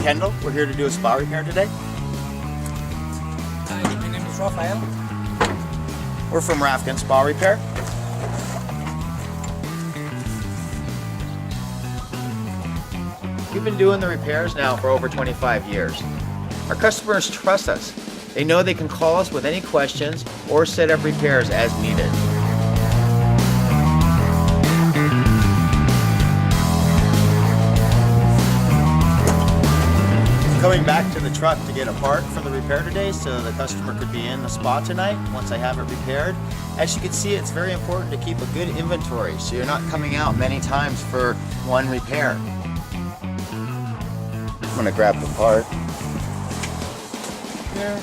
Kendal. We're here to do a spa repair today. Hi, my name is Rafael. We're from Rafken Spa Repair. We've been doing the repairs now for over 25 years. Our customers trust us. They know they can call us with any questions or set up repairs as needed. Coming back to the truck to get a part for the repair today so the customer could be in the spa tonight once I have it repaired. As you can see, it's very important to keep a good inventory so you're not coming out many times for one repair. I'm gonna grab the part here.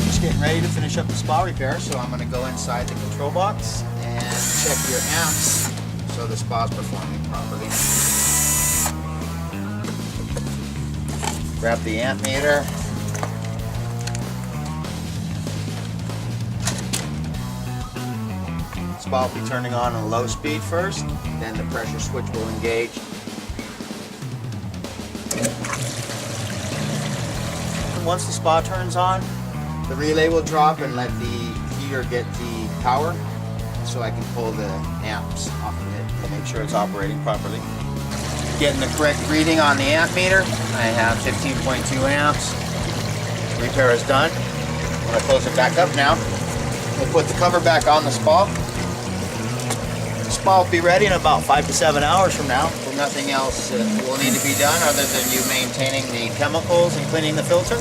Just getting ready to finish up the spa repair, so I'm gonna go inside the control box and check your amps so the spa's performing properly. Grab the amp meter. Spa will be turning on a low speed first, then the pressure switch will engage. Once the spa turns on, the relay will drop and let the heater get the power so I can pull the amps off of it to make sure it's operating properly. Getting the correct reading on the amp meter. I have 15.2 amps. Repair is done. I'm going to close it back up now. We'll put the cover back on the spa. The spa will be ready in about 5 to 7 hours from now. So nothing else will need to be done other than you maintaining the chemicals and cleaning the filter.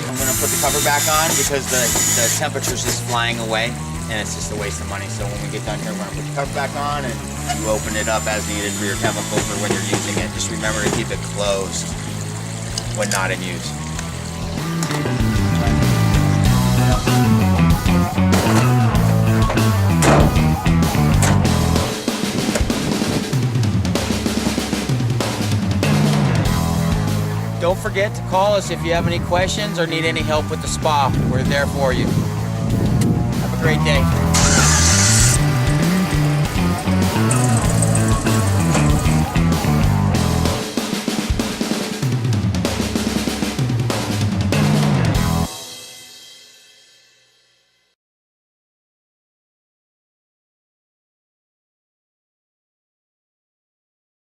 I'm going to put the cover back on because the temperature's just flying away and it's just a waste of money. So when we get done here, we're going to put the cover back on and you open it up as needed for your chemicals or when you're using it. Just remember to keep it closed when not in use. Don't forget to call us if you have any questions or need any help with the spa. We're there for you. Have a great day.